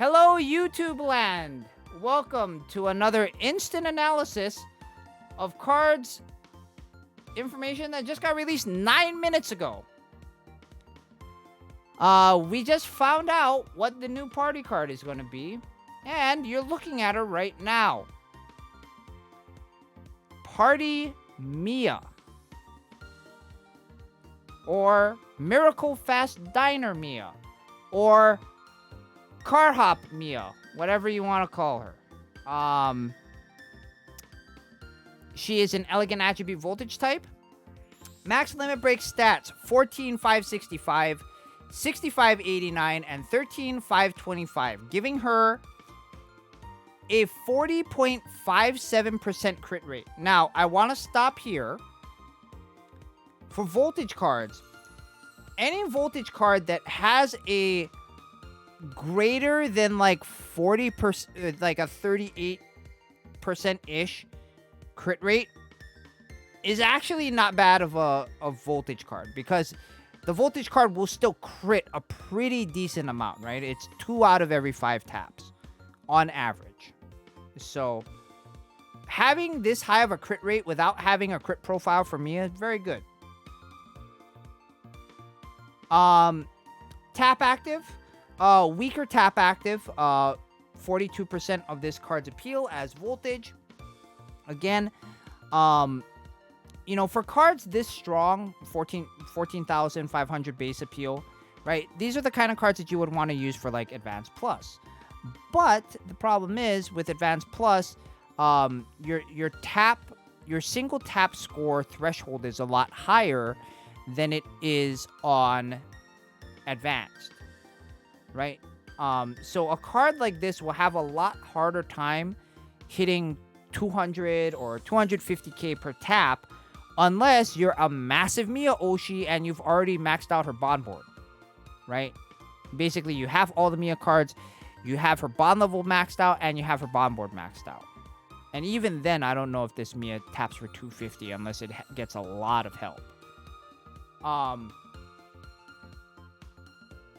Hello, YouTube land! Welcome to another instant analysis of cards information that just got released 9 minutes ago. We just found out what the new party card is going to be, and you're looking at her right now. Party Mia. Or Miracle Fast Diner Mia. Or Car Hop Mia. Whatever you want to call her. She is an elegant attribute voltage type. Max limit break stats 14,565, 6589, and 13,525, giving her a 40.57% crit rate. Now, I want to stop here. For voltage cards, any voltage card that has a greater than like 40%, like a 38%-ish crit rate is actually not bad of a voltage card, because the voltage card will still crit a pretty decent amount, right? It's 2 out of every 5 taps on average. So having this high of a crit rate without having a crit profile for me is very good. Tap active, weaker tap active, 42% of this card's appeal as voltage. Again, you know, for cards this strong, 14,500 base appeal, right? These are the kind of cards that you would want to use for like Advanced Plus. But the problem is with Advanced Plus, your single tap score threshold is a lot higher than it is on Advanced, right? So a card like this will have a lot harder time hitting 200 or 250k per tap unless you're a massive Mia Oshi and you've already maxed out her bond board, right? Basically, you have all the Mia cards, you have her bond level maxed out, and you have her bond board maxed out. And even then, I don't know if this Mia taps for 250 unless it gets a lot of help.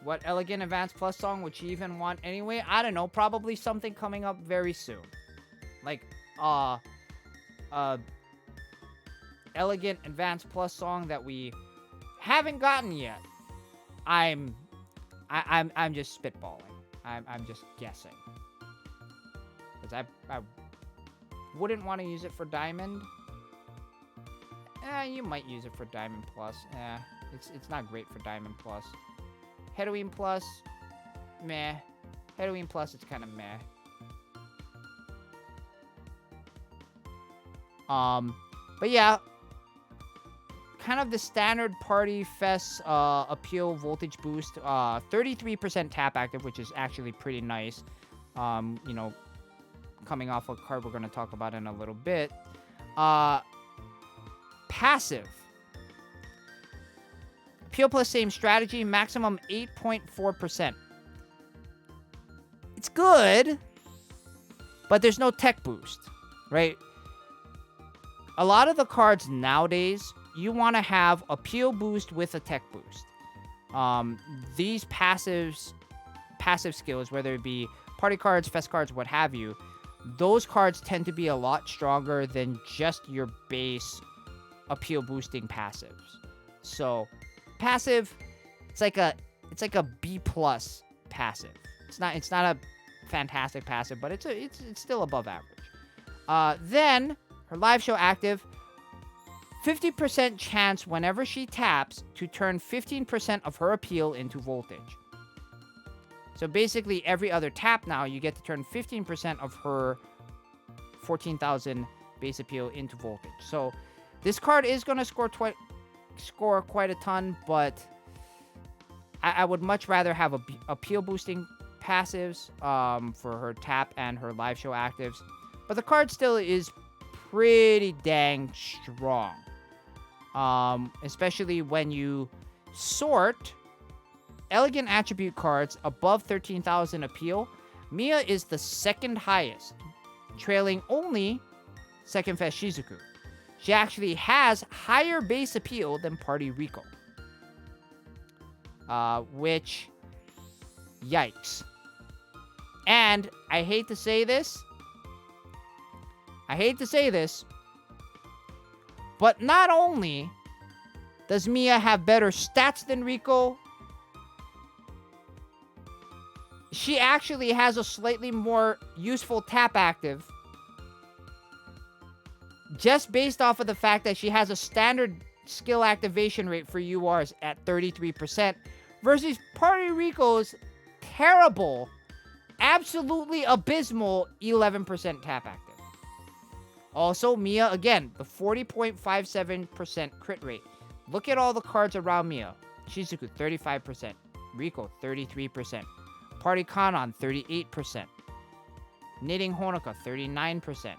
What elegant Advanced Plus song would she even want anyway? I don't know. Probably something coming up very soon. Like, elegant Advanced Plus song that we haven't gotten yet. I'm just spitballing. I'm just guessing. Because I wouldn't want to use it for Diamond. You might use it for Diamond Plus. It's not great for Diamond Plus. Heroine Plus, meh. Heroine Plus, it's kind of meh. But yeah, kind of the standard Party Fest appeal voltage boost. 33% tap active, which is actually pretty nice. You know, coming off a card we're going to talk about in a little bit. Passive. Appeal plus same strategy, maximum 8.4%. It's good, but there's no tech boost, right? A lot of the cards nowadays, you want to have appeal boost with a tech boost. These passive skills, whether it be party cards, fest cards, what have you, those cards tend to be a lot stronger than just your base appeal boosting passives. So passive, it's like a B plus passive. It's not a fantastic passive, but it's still above average. Then her live show active, 50% chance whenever she taps to turn 15% of her appeal into voltage. So basically every other tap now you get to turn 15% of her 14,000 base appeal into voltage. So this card is going to score quite a ton, but I would much rather have appeal boosting passives for her tap and her live show actives. But the card still is pretty dang strong. Especially when you sort elegant attribute cards above 13,000 appeal. Mia is the second highest, trailing only second Fest Shizuku. She actually has higher base appeal than Party Rico. Which, yikes. And I hate to say this. But not only does Mia have better stats than Rico, she actually has a slightly more useful tap active. Just based off of the fact that she has a standard skill activation rate for URs at 33% versus Party Rico's terrible, absolutely abysmal 11% tap active. Also, Mia, again, the 40.57% crit rate. Look at all the cards around Mia. Shizuku, 35%. Rico, 33%. Party Kanon, 38%. Knitting Honoka, 39%.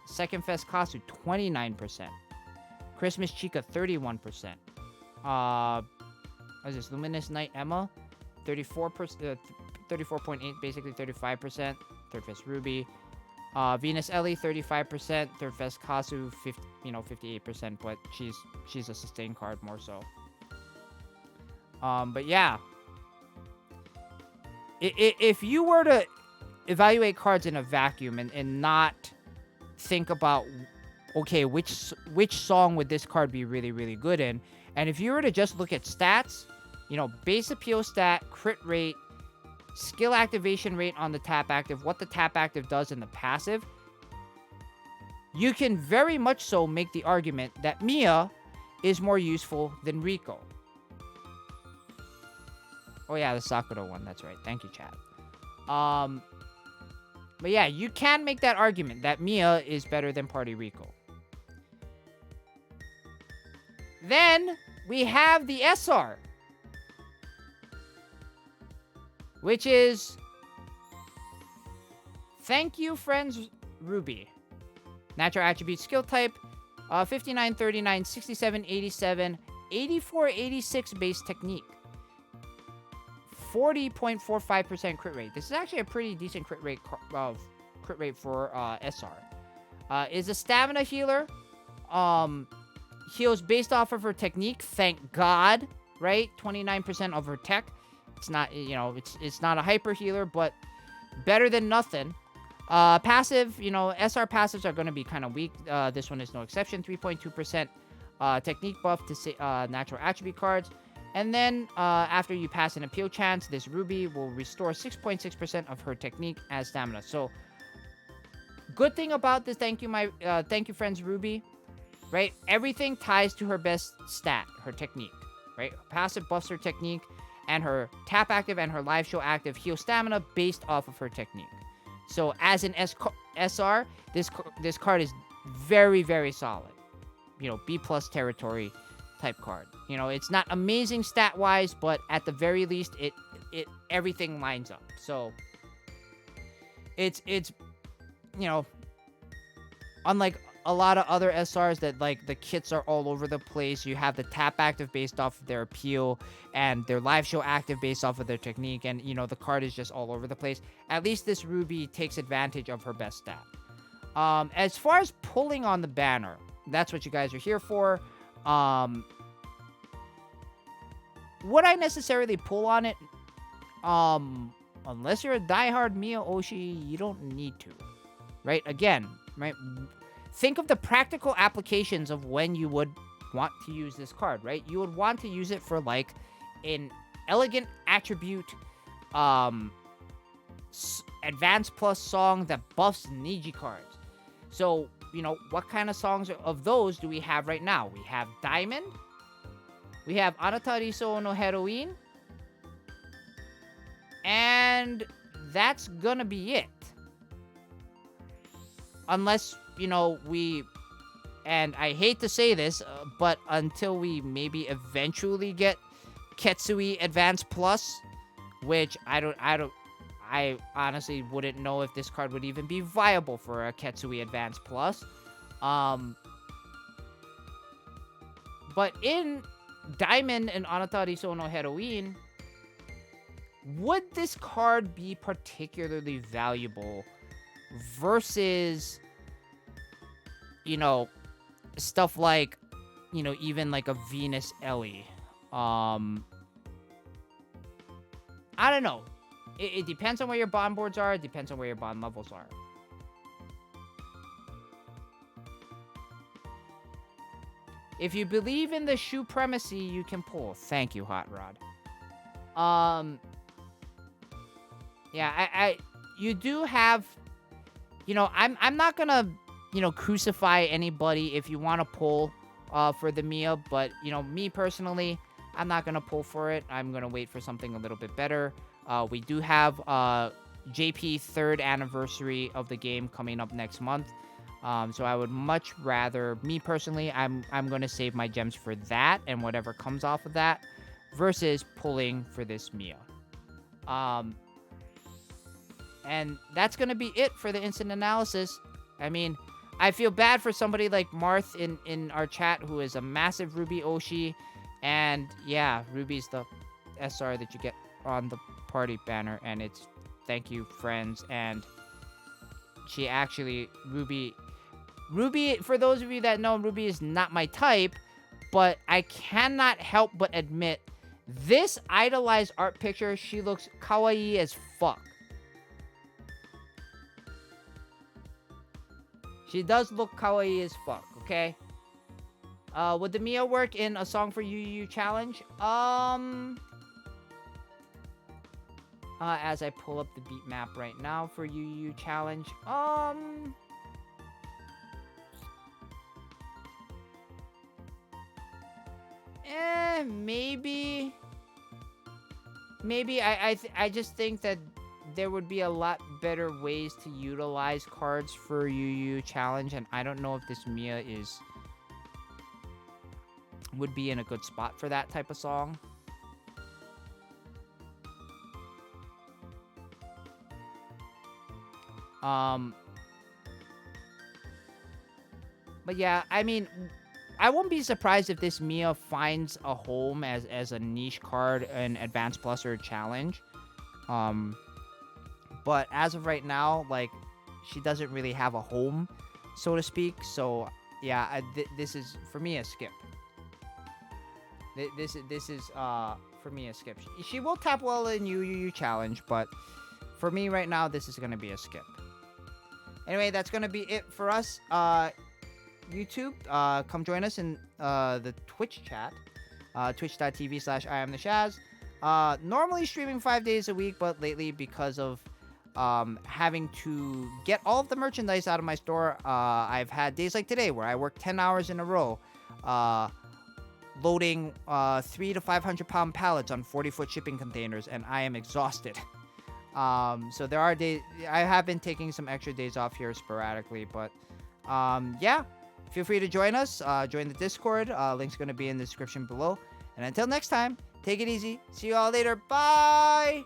Second Fest Kasu, 29%. Christmas Chica, 31%. What is this? Luminous Night Emma, 34%, 34.8, basically 35%. Third Fest Ruby. Venus Ellie, 35%. Third Fest Kasu, 58%, but she's a sustained card more so. But yeah. If you were to evaluate cards in a vacuum and not think about, okay, which song would this card be really, really good in? And if you were to just look at stats, base appeal stat, crit rate, skill activation rate on the tap active, what the tap active does in the passive, you can very much so make the argument that Mia is more useful than Rico. Oh yeah, the Sakura one, that's right. Thank you, chat. But yeah, you can make that argument that Mia is better than Party Rico. Then we have the SR, which is Thank You Friends Ruby. Natural attribute skill type 59, 39, 67, 87, 84, 86 base technique. 40.45% crit rate. This is actually a pretty decent crit rate for SR. Is a stamina healer. Heals based off of her technique. Thank God, right? 29% of her tech. It's not, it's not a hyper healer, but better than nothing. Passive, SR passives are going to be kind of weak. This one is no exception. 3.2% technique buff to natural attribute cards. And then, after you pass an appeal chance, this Ruby will restore 6.6% of her technique as stamina. So, good thing about this Thank You Friends Ruby, right? Everything ties to her best stat, her technique, right? Passive buffs her technique, and her tap active and her live show active heal stamina based off of her technique. So, as an SR, this card is very, very solid. B+ territory type card. It's not amazing stat-wise, but at the very least, it everything lines up. So, it's unlike a lot of other SRs that, like, the kits are all over the place. You have the tap active based off of their appeal, and their live show active based off of their technique, and, the card is just all over the place. At least this Ruby takes advantage of her best stat. As far as pulling on the banner, that's what you guys are here for. Would I necessarily pull on it? Unless you're a diehard Mia Oshi, you don't need to. Right? Again, right? Think of the practical applications of when you would want to use this card, right? You would want to use it for, like, an elegant attribute, advanced plus song that buffs Niji cards. So, what kind of songs of those do we have right now? We have Diamond. We have Anata Riso no Heroine. And that's gonna be it. Unless, and I hate to say this, but until we maybe eventually get Ketsui Advanced Plus, which I honestly wouldn't know if this card would even be viable for a Ketsui Advanced Plus. But in Diamond and Anata Riso no Heroine, would this card be particularly valuable versus, stuff like, even like a Venus Ellie? I don't know. It depends on where your bond boards are. It depends on where your bond levels are. If you believe in the supremacy, you can pull. Thank you, Hot Rod. Yeah, you do have, I'm not gonna, crucify anybody if you want to pull, for the Mia, but, me personally, I'm not gonna pull for it. I'm gonna wait for something a little bit better. We do have, JP 3rd anniversary of the game coming up next month. So I would much rather, me personally, I'm gonna save my gems for that and whatever comes off of that, versus pulling for this Mia. And that's gonna be it for the instant analysis. I mean, I feel bad for somebody like Marth in our chat, who is a massive Ruby Oshi, and yeah, Ruby's the SR that you get on the party banner, and it's thank you, friends. And she actually, Ruby, for those of you that know, Ruby is not my type, but I cannot help but admit, this idolized art picture, she looks kawaii as fuck. She does look kawaii as fuck, okay? Would the Mia work in a Song for Yu challenge? As I pull up the beat map right now for Yu challenge, maybe. I just think that there would be a lot better ways to utilize cards for Yu challenge, and I don't know if this Mia would be in a good spot for that type of song. But yeah, I mean, I won't be surprised if this Mia finds a home as a niche card in Advanced Plus or Challenge. But as of right now, like, she doesn't really have a home, so to speak. So yeah, this is for me a skip. This is for me a skip. She will tap well in Yu challenge, but for me right now, this is gonna be a skip. Anyway, that's gonna be it for us. YouTube, come join us in the Twitch chat, twitch.tv/IamTheShaz. Normally streaming 5 days a week, but lately, because of having to get all of the merchandise out of my store, I've had days like today where I work 10 hours in a row, loading 300 to 500 pound pallets on 40-foot shipping containers, and I am exhausted. So there are days, I have been taking some extra days off here sporadically, but yeah, feel free to join us, join the Discord, link's going to be in the description below, and until next time, take it easy, see you all later, bye!